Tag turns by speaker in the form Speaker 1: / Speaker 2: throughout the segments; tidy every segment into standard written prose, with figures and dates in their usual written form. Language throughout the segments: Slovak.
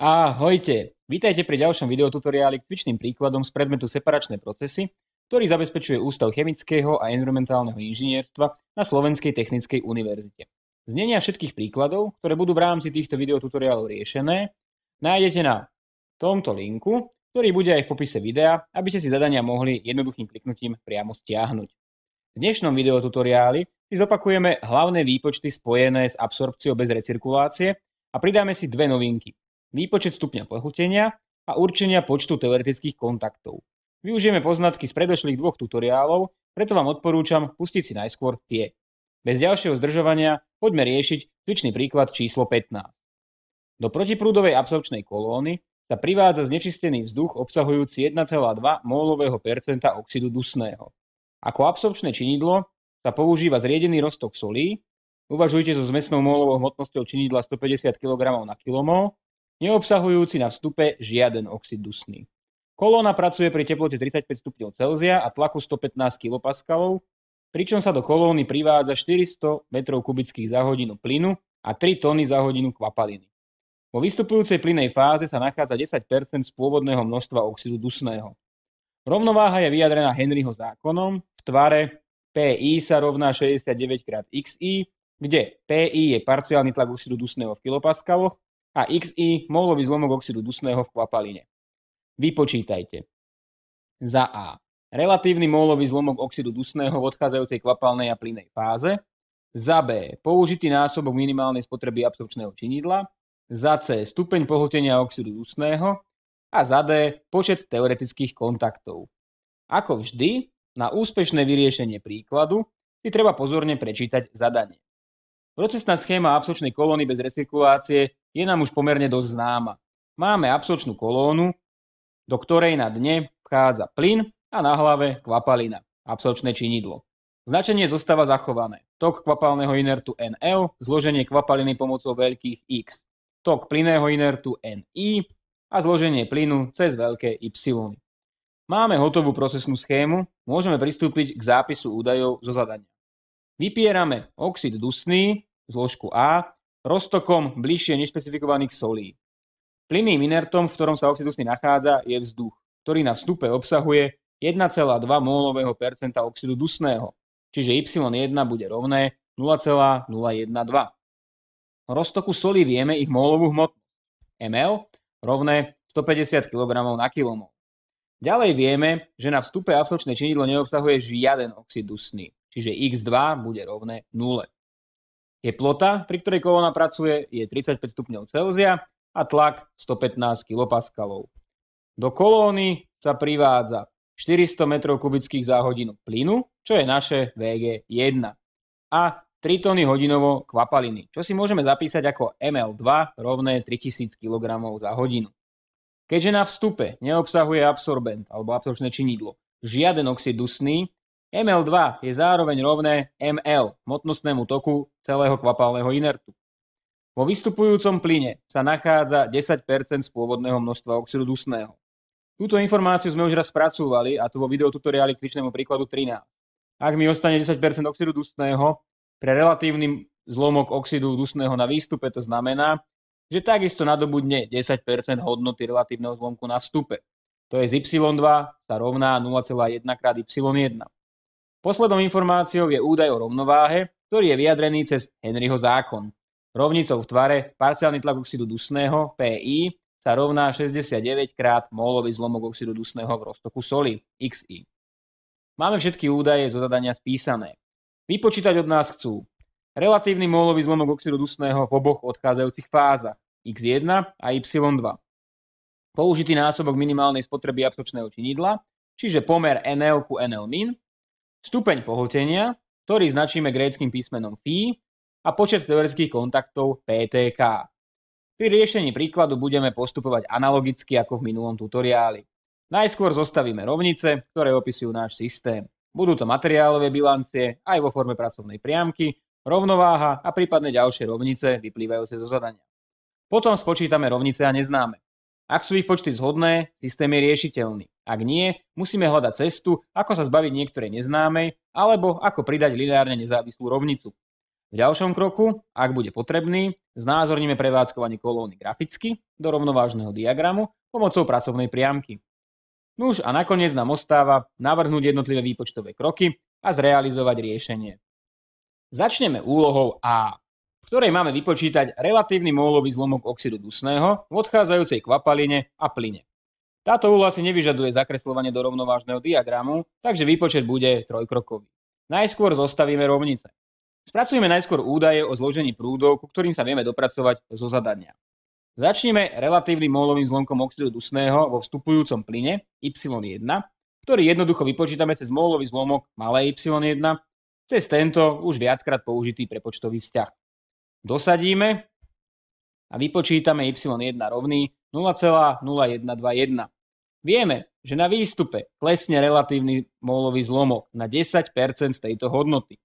Speaker 1: Ahojte, vítajte pri ďalšom videotutoriáli k cvičným príkladom z predmetu separačné procesy, ktorý zabezpečuje Ústav chemického a environmentálneho inžinierstva na Slovenskej technickej univerzite. Znenia všetkých príkladov, ktoré budú v rámci týchto videotutoriálov riešené, nájdete na tomto linku, ktorý bude aj v popise videa, aby ste si zadania mohli jednoduchým kliknutím priamo stiahnuť. V dnešnom videotutoriáli si zopakujeme hlavné výpočty spojené s absorpciou bez recirkulácie a pridáme si dve novinky. Výpočet stupňa pohltenia a určenia počtu teoretických kontaktov. Využijeme poznatky z predošlých dvoch tutoriálov, preto vám odporúčam pustiť si najskôr tie. Bez ďalšieho zdržovania poďme riešiť cvičný príklad číslo 15. Do protiprúdovej absorpčnej kolóny sa privádza znečistený vzduch obsahujúci 1,2 mólového percenta oxidu dusného. Ako absorpčné činidlo sa používa zriedený roztok solí, uvažujte so zmesnou mólovou hmotnosťou činidla 150 kg na kilomol, neobsahujúci na vstupe žiaden oxid dusný. Kolóna pracuje pri teplote 35 stupňov Celzia a tlaku 115 kPa, pričom sa do kolóny privádza 400 m3 za hodinu plynu a 3 tony za hodinu kvapaliny. Vo vystupujúcej plynnej fáze sa nachádza 10% z pôvodného množstva oxidu dusného. Rovnováha je vyjadrená Henryho zákonom v tvare PI sa rovná 69 krát XI, kde PI je parciálny tlak oxidu dusného v kilopaskaloch a XI mólový zlomok oxidu dusného v kvapaline. Vypočítajte. Za A. Relatívny mólový zlomok oxidu dusného v odchádzajúcej kvapalnej a plynnej fáze. Za B. Použitý násobok minimálnej spotreby absorpčného činidla. Za C. Stupeň pohltenia oxidu dusného. A za D. Počet teoretických kontaktov. Ako vždy, na úspešné vyriešenie príkladu si treba pozorne prečítať zadanie. Procesná schéma absorpčnej kolóny bez recirkulácie je nám už pomerne dosť známa. Máme absorpčnú kolónu, do ktorej na dne vchádza plyn a na hlave kvapalina, absorpčné činidlo. Značenie zostáva zachované. Tok kvapalného inertu NL, zloženie kvapaliny pomocou veľkých X. Tok plynného inertu NI a zloženie plynu cez veľké Y. Máme hotovú procesnú schému, môžeme pristúpiť k zápisu údajov zo zadania. Vypierame oxid dusný, zložku A, roztokom bližšie nešpecifikovaných solí. Plynným inertom, v ktorom sa oxid dusný nachádza, je vzduch, ktorý na vstupe obsahuje 1,2 mólového percenta oxidu dusného, čiže Y1 bude rovné 0,012. O roztoku solí vieme ich mólovú hmotnosť. ml rovné 150 kg na kilomol. Ďalej vieme, že na vstupe absorpčné činidlo neobsahuje žiaden oxid dusný, čiže X2 bude rovné 0. Teplota, pri ktorej kolóna pracuje, je 35 stupňov Celzia a tlak 115 kPa. Do kolóny sa privádza 400 m3 za hodinu plynu, čo je naše VG1, a 3 tony hodinovo kvapaliny, čo si môžeme zapísať ako ml2 rovné 3000 kg za hodinu. Keďže na vstupe neobsahuje absorbent alebo absorpčné činidlo žiaden oxid dusný, ml2 je zároveň rovné ml, hmotnostnému toku celého kvapalného inertu. Vo vystupujúcom plyne sa nachádza 10% z pôvodného množstva oxidu dusného. Túto informáciu sme už raz spracúvali, a to vo videotutoriáli k cvičnému príkladu 13. Ak mi ostane 10% oxidu dusného, pre relatívny zlomok oxidu dusného na výstupe to znamená, že takisto nadobudne 10% hodnoty relatívneho zlomku na vstupe. To je z Y2 sa rovná 0,1 krát Y1. Poslednou informáciou je údaj o rovnováhe, ktorý je vyjadrený cez Henryho zákon. Rovnicou v tvare parciálny tlak oxidu dusného PI sa rovná 69 krát mólový zlomok oxidu dusného v roztoku soli XI. Máme všetky údaje zo zadania spísané. Vypočítať od nás chcú relatívny mólový zlomok oxidu dusného v oboch odchádzajúcich fázach X1 a Y2. Použitý násobok minimálnej spotreby absorpčného činidla, čiže pomer NL ku NL-. Stupeň pohltenia, ktorý značíme gréckym písmenom Φ, a počet teoretických kontaktov PTK. Pri riešení príkladu budeme postupovať analogicky ako v minulom tutoriáli. Najskôr zostavíme rovnice, ktoré opisujú náš systém. Budú to materiálové bilancie aj vo forme pracovnej priamky, rovnováha a prípadne ďalšie rovnice vyplývajúce zo zadania. Potom spočítame rovnice a neznáme. Ak sú ich počty zhodné, systém je riešiteľný. Ak nie, musíme hľadať cestu, ako sa zbaviť niektorej neznámej, alebo ako pridať lineárne nezávislú rovnicu. V ďalšom kroku, ak bude potrebný, znázorníme prevádzkovanie kolóny graficky do rovnovážneho diagramu pomocou pracovnej priamky. Nuž a nakoniec nám ostáva navrhnúť jednotlivé výpočtové kroky a zrealizovať riešenie. Začneme úlohou A, v ktorej máme vypočítať relatívny mólový zlomok oxidu dusného v odchádzajúcej kvapaline a plyne. Táto úloha si nevyžaduje zakresľovanie do rovnovážneho diagramu, takže výpočet bude trojkrokový. Najskôr zostavíme rovnice. Spracujeme najskôr údaje o zložení prúdov, ku ktorým sa vieme dopracovať zo zadania. Začneme relatívnym mólovým zlomkom oxidu dusného vo vstupujúcom plyne Y1, ktorý jednoducho vypočítame cez mólový zlomok malé Y1, cez tento už viackrát použitý prepočtový vzťah. Dosadíme a vypočítame Y1 rovný 0,0121. Vieme, že na výstupe klesne relatívny mólový zlomok na 10% z tejto hodnoty.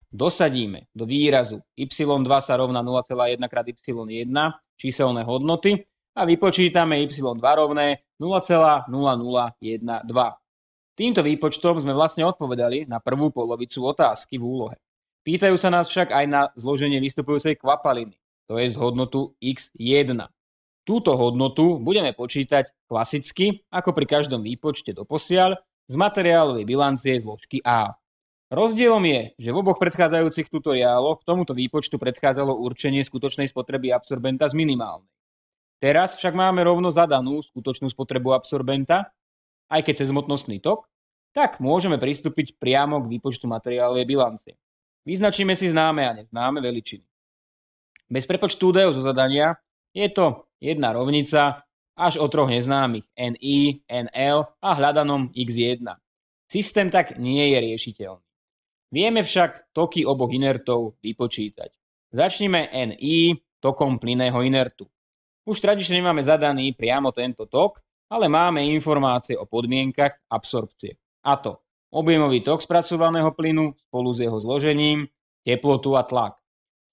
Speaker 1: Dosadíme do výrazu y2 sa rovná 0,1 krát y1 číselné hodnoty a vypočítame y2 rovné 0,0012. Týmto výpočtom sme vlastne odpovedali na prvú polovicu otázky v úlohe. Pýtajú sa nás však aj na zloženie vystupujúcej kvapaliny, to je hodnotu x1. Túto hodnotu budeme počítať klasicky, ako pri každom výpočte doposiaľ, z materiálovej bilancie zložky A. Rozdielom je, že v oboch predchádzajúcich tutoriáloch k tomuto výpočtu predchádzalo určenie skutočnej spotreby absorbenta z minimálnej. Teraz však máme rovno zadanú skutočnú spotrebu absorbenta, aj keď cez hmotnostný tok, tak môžeme pristúpiť priamo k výpočtu materiálovej bilancie. Vyznačíme si známe a neznáme veličiny. Bez prepočtu údajov zo zadania je to jedna rovnica až o troch neznámych NI, NL a hľadanom x1. Systém tak nie je riešiteľný. Vieme však toky oboch inertov vypočítať. Začneme NI tokom plynného inertu. Už tradične nemáme zadaný priamo tento tok, ale máme informácie o podmienkach absorpcie. A to objemový tok spracovaného plynu spolu s jeho zložením, teplotu a tlak.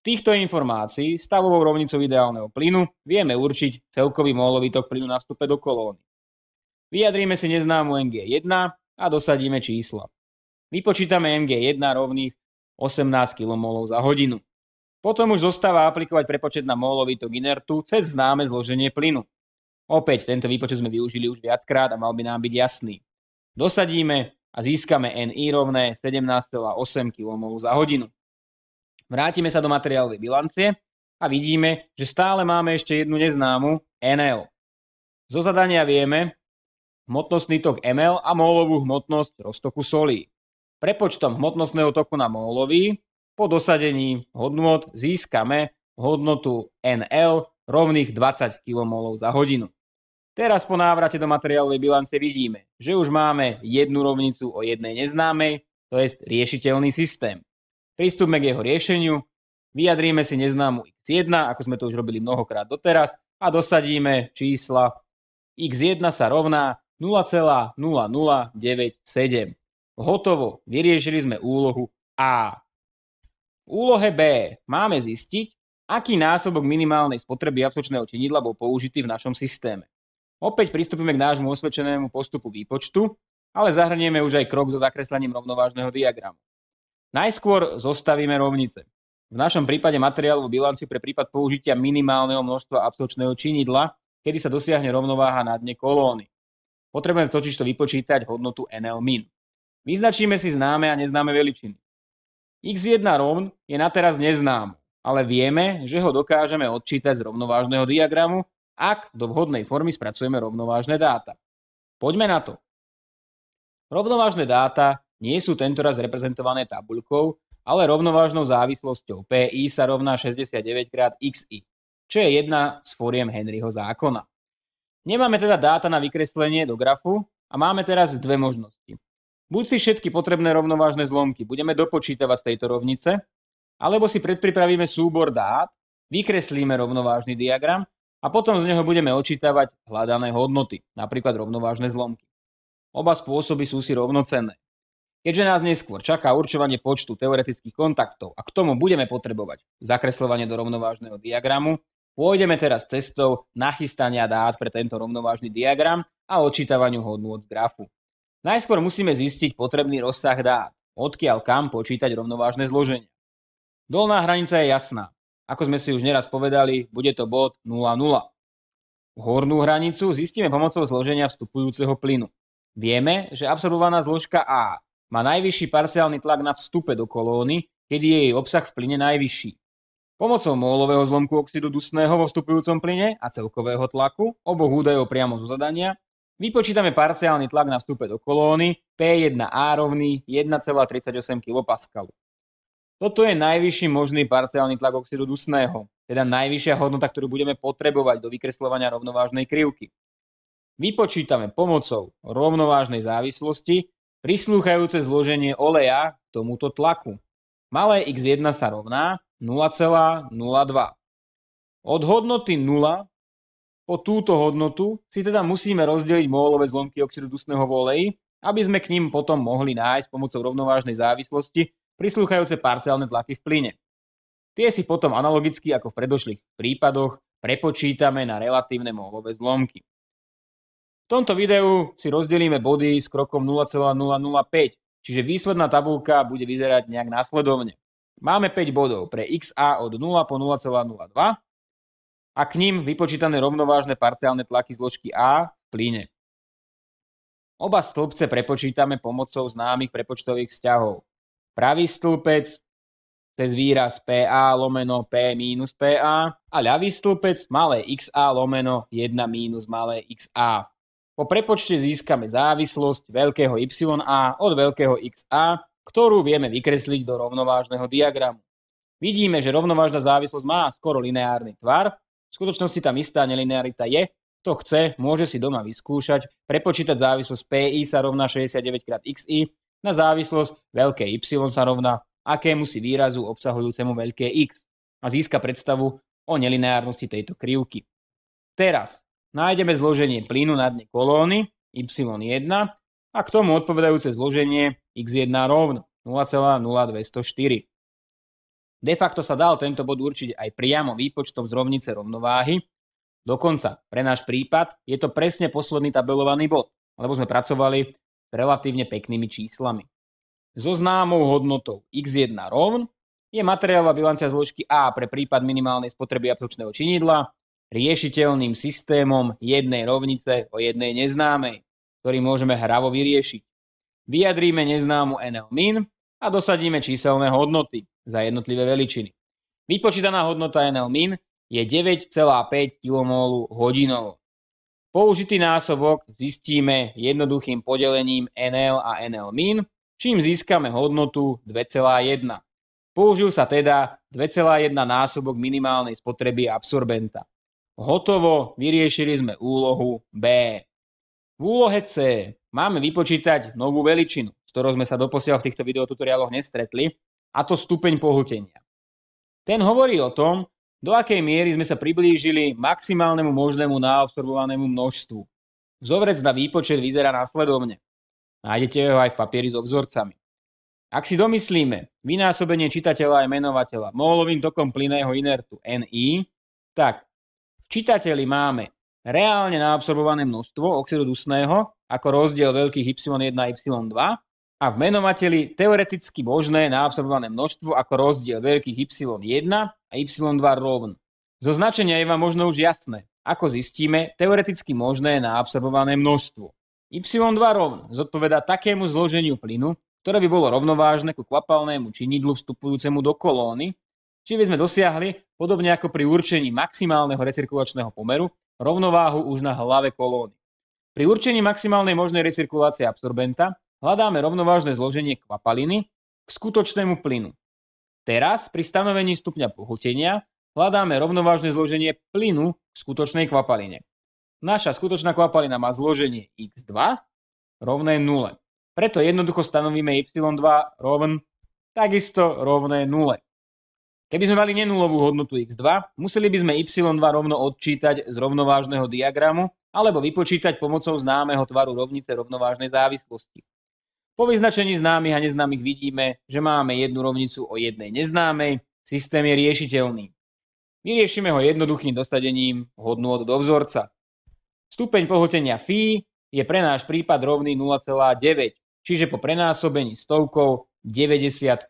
Speaker 1: Z týchto informácií stavovou rovnicou ideálneho plynu vieme určiť celkový mólový tok plynu na vstupe do kolóny. Vyjadríme si neznámu Mg1 a dosadíme čísla. Vypočítame Mg1 rovných 18 kmol za hodinu. Potom už zostáva aplikovať prepočet na mólový tok inertu cez známe zloženie plynu. Opäť tento výpočet sme využili už viackrát a mal by nám byť jasný. Dosadíme a získame Ni rovné 17,8 kmol za hodinu. Vrátime sa do materiálovej bilancie a vidíme, že stále máme ešte jednu neznámu NL. Zo zadania vieme hmotnostný tok ml a mólovú hmotnosť roztoku solí. Prepočtom hmotnostného toku na mólový po dosadení hodnôt získame hodnotu NL rovných 20 kmol za hodinu. Teraz po návrate do materiálovej bilancie vidíme, že už máme jednu rovnicu o jednej neznámej, to je riešiteľný systém. Pristúpme k jeho riešeniu, vyjadríme si neznámu x1, ako sme to už robili mnohokrát doteraz, a dosadíme čísla x1 sa rovná 0,0097. Hotovo, vyriešili sme úlohu A. V úlohe B máme zistiť, aký násobok minimálnej spotreby absorpčného činidla bol použitý v našom systéme. Opäť pristúpime k nášmu osvedčenému postupu výpočtu, ale zahrnieme už aj krok so zakreslením rovnovážneho diagramu. Najskôr zostavíme rovnice. V našom prípade materiálovú bilanciu pre prípad použitia minimálneho množstva absorpčného činidla, kedy sa dosiahne rovnováha na dne kolóny. Potrebujeme totižto vypočítať hodnotu NL-min. Vyznačíme si známe a neznáme veličiny. x1 rovn je na teraz neznám, ale vieme, že ho dokážeme odčítať z rovnovážneho diagramu, ak do vhodnej formy spracujeme rovnovážne dáta. Poďme na to. Rovnovážne dáta nie sú tentoraz reprezentované tabuľkou, ale rovnovážnou závislosťou PI sa rovná 69 krát XI, čo je jedna z foriem Henryho zákona. Nemáme teda dáta na vykreslenie do grafu a máme teraz dve možnosti. Buď si všetky potrebné rovnovážne zlomky budeme dopočítavať z tejto rovnice, alebo si predpripravíme súbor dát, vykreslíme rovnovážny diagram a potom z neho budeme odčítavať hľadané hodnoty, napríklad rovnovážne zlomky. Oba spôsoby sú si rovnocenné. Keďže nás neskôr čaká určovanie počtu teoretických kontaktov a k tomu budeme potrebovať zakresľovanie do rovnovážneho diagramu, pôjdeme teraz cestou nachystania dát pre tento rovnovážny diagram a odčítavaniu hodnôt z grafu. Najskôr musíme zistiť potrebný rozsah dát, odkiaľ kam počítať rovnovážne zloženia. Dolná hranica je jasná. Ako sme si už neraz povedali, bude to bod 0,0. Hornú hranicu zistíme pomocou zloženia vstupujúceho plynu. Vieme, že absorbovaná zložka A má najvyšší parciálny tlak na vstupe do kolóny, kedy je jej obsah v plyne najvyšší. Pomocou mólového zlomku oxidu dusného vo vstupujúcom plyne a celkového tlaku, oboch údajov priamo zo zadania, vypočítame parciálny tlak na vstupe do kolóny P1A rovný 1,38 kPa. Toto je najvyšší možný parciálny tlak oxidu dusného, teda najvyššia hodnota, ktorú budeme potrebovať do vykresľovania rovnovážnej krivky. Vypočítame pomocou rovnovážnej závislosti prislúchajúce zloženie oleja k tomuto tlaku. Malé x1 sa rovná 0,02. Od hodnoty 0 po túto hodnotu si teda musíme rozdeliť mólové zlomky oxidu dusného v oleji, aby sme k ním potom mohli nájsť pomocou rovnovážnej závislosti prislúchajúce parciálne tlaky v plyne. Tie si potom analogicky ako v predošlých prípadoch prepočítame na relatívne mólové zlomky. V tomto videu si rozdelíme body s krokom 0,005, čiže výsledná tabuľka bude vyzerať nejak následovne. Máme 5 bodov pre XA od 0 po 0,02 a k ním vypočítané rovnovážne parciálne tlaky zložky A v plyne. Oba stĺpce prepočítame pomocou známych prepočtových vzťahov. Pravý stĺpec cez výraz PA lomeno P minus PA a ľavý stĺpec malé XA lomeno 1 minus malé XA. Po prepočte získame závislosť veľkého YA od veľkého XA, ktorú vieme vykresliť do rovnovážneho diagramu. Vidíme, že rovnovážna závislosť má skoro lineárny tvar. V skutočnosti tam istá nelinearita je. Kto chce, môže si doma vyskúšať, prepočítať závislosť PI sa rovná 69 krát XI na závislosť veľké Y sa rovná akémusi výrazu obsahujúcemu veľké X a získa predstavu o nelineárnosti tejto krivky. Teraz nájdeme zloženie plynu na dne kolóny Y1 a k tomu odpovedajúce zloženie X1 rovno 0,0204. De facto sa dal tento bod určiť aj priamo výpočtom z rovnice rovnováhy. Dokonca pre náš prípad je to presne posledný tabelovaný bod, lebo sme pracovali s relatívne peknými číslami. So známou hodnotou X1 rovn je materiálová bilancia zložky A pre prípad minimálnej spotreby absorpčného činidla riešiteľným systémom jednej rovnice o jednej neznámej, ktorý môžeme hravo vyriešiť. Vyjadríme neznámu NL-min a dosadíme číselné hodnoty za jednotlivé veličiny. Vypočítaná hodnota NL-min je 9,5 kmol hodinou. Použitý násobok zistíme jednoduchým podelením NL a NL-min, čím získame hodnotu 2,1. Použil sa teda 2,1 násobok minimálnej spotreby absorbenta. Hotovo, vyriešili sme úlohu B. V úlohe C máme vypočítať novú veličinu, s ktorou sme sa doposiaľ v týchto videotutoriáloch nestretli, a to stupeň pohltenia. Ten hovorí o tom, do akej miery sme sa priblížili maximálnemu možnému naabsorbovanému množstvu. Vzorec na výpočet vyzerá následovne. Nájdete ho aj v papieri so vzorcami. Ak si domyslíme vynásobenie čitateľa aj menovateľa mólovým tokom plynného inertu Ni, tak v čitateli máme reálne naabsorbované množstvo oxidu dusného ako rozdiel veľkých Y1 a Y2 a v menovateli teoreticky možné naabsorbované množstvo ako rozdiel veľkých Y1 a Y2 rovn. Zo značenia je vám možno už jasné, ako zistíme teoreticky možné naabsorbované množstvo. Y2 rovn zodpovedá takému zloženiu plynu, ktoré by bolo rovnovážne ku kvapalnému činidlu vstupujúcemu do kolóny, či by sme dosiahli, podobne ako pri určení maximálneho recirkulačného pomeru, rovnováhu už na hlave kolóny. Pri určení maximálnej možnej recirkulácie absorbenta hľadáme rovnovážne zloženie kvapaliny k skutočnému plynu. Teraz pri stanovení stupňa pohltenia hľadáme rovnovážne zloženie plynu k skutočnej kvapaline. Naša skutočná kvapalina má zloženie X2 rovné 0. Preto jednoducho stanovíme Y2 rovn takisto rovné 0. Keby sme mali nenulovú hodnotu X2, museli by sme Y2 rovno odčítať z rovnovážneho diagramu alebo vypočítať pomocou známeho tvaru rovnice rovnovážnej závislosti. Po vyznačení známych a neznámych vidíme, že máme jednu rovnicu o jednej neznámej, systém je riešiteľný. Vyriešime ho jednoduchým dosadením hodnôt do vzorca. Stupeň pohltenia φ je pre náš prípad rovný 0,9, čiže po prenásobení stovkou 90%.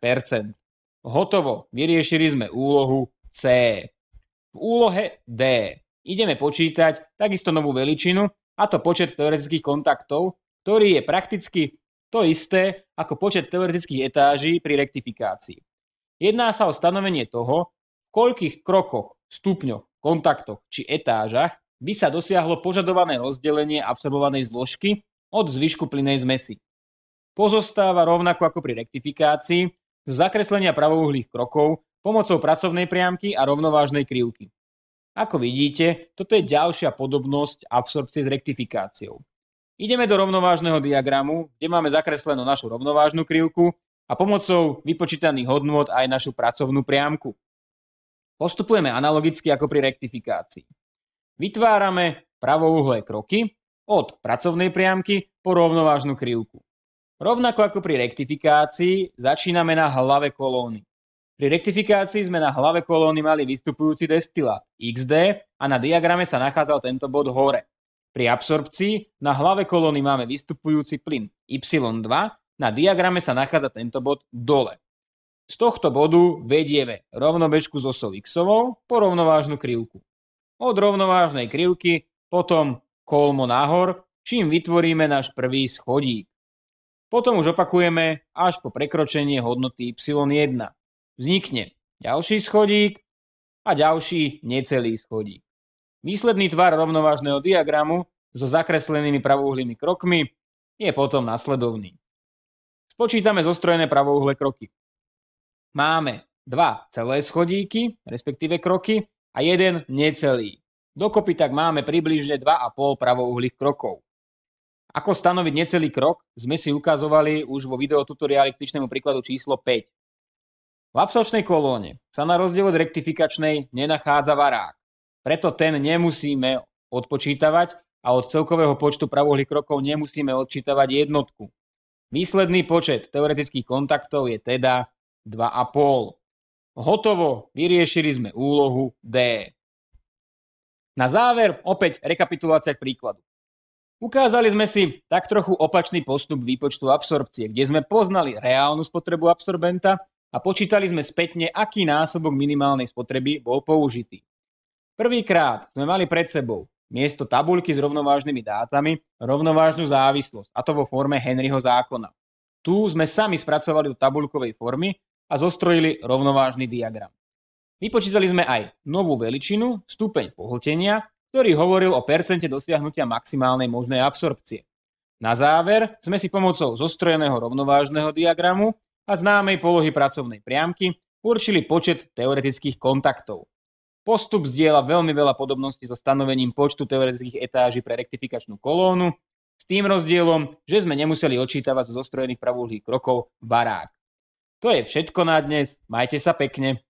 Speaker 1: Hotovo, vyriešili sme úlohu C. V úlohe D ideme počítať takisto novú veličinu, a to počet teoretických kontaktov, ktorý je prakticky to isté ako počet teoretických etáží pri rektifikácii. Jedná sa o stanovenie toho, v koľkých krokoch, stupňoch, kontaktoch či etážach by sa dosiahlo požadované rozdelenie absorbovanej zložky od zvyšku plynnej zmesi. Pozostáva rovnako ako pri rektifikácii zo zakreslenia pravouhlých krokov pomocou pracovnej priamky a rovnovážnej krivky. Ako vidíte, toto je ďalšia podobnosť absorpcie s rektifikáciou. Ideme do rovnovážneho diagramu, kde máme zakreslenú našu rovnovážnu krivku a pomocou vypočítaných hodnôt aj našu pracovnú priamku. Postupujeme analogicky ako pri rektifikácii. Vytvárame pravouhlé kroky od pracovnej priamky po rovnovážnu krivku. Rovnako ako pri rektifikácii začíname na hlave kolóny. Pri rektifikácii sme na hlave kolóny mali vystupujúci destilát XD a na diagrame sa nachádzal tento bod hore. Pri absorpcii na hlave kolóny máme vystupujúci plyn Y2, na diagrame sa nachádza tento bod dole. Z tohto bodu vedieme rovnobežku s osou X-ovou po rovnovážnu krivku. Od rovnovážnej krivky potom kolmo nahor, čím vytvoríme náš prvý schodík. Potom už opakujeme až po prekročenie hodnoty Y1. Vznikne ďalší schodík a ďalší necelý schodík. Výsledný tvar rovnovážneho diagramu so zakreslenými pravouhlými krokmi je potom nasledovný. Spočítame zostrojené pravouhlé kroky. Máme 2 celé schodíky, respektíve kroky, a 1 necelý. Dokopy tak máme približne 2,5 pravouhlých krokov. Ako stanoviť necelý krok, sme si ukazovali už vo videotutoriáli k cvičnému príkladu číslo 5. V absorpčnej kolóne sa na rozdiel od rektifikačnej nenachádza varák. Preto ten nemusíme odpočítavať a od celkového počtu pravouhlých krokov nemusíme odčítavať jednotku. Výsledný počet teoretických kontaktov je teda 2,5. Hotovo, vyriešili sme úlohu D. Na záver opäť rekapitulácia k príkladu. Ukázali sme si tak trochu opačný postup výpočtu absorpcie, kde sme poznali reálnu spotrebu absorbenta a počítali sme spätne, aký násobok minimálnej spotreby bol použitý. Prvýkrát sme mali pred sebou miesto tabuľky s rovnovážnymi dátami rovnovážnu závislosť, a to vo forme Henryho zákona. Tu sme sami spracovali do tabuľkovej formy a zostrojili rovnovážny diagram. Vypočítali sme aj novú veličinu, stupeň pohltenia, ktorý hovoril o percente dosiahnutia maximálnej možnej absorpcie. Na záver sme si pomocou zostrojeného rovnovážneho diagramu a známej polohy pracovnej priamky určili počet teoretických kontaktov. Postup zdieľa veľmi veľa podobností so stanovením počtu teoretických etáží pre rektifikačnú kolónu, s tým rozdielom, že sme nemuseli odčítavať zo zostrojených pravouhlých krokov varák. To je všetko na dnes, majte sa pekne.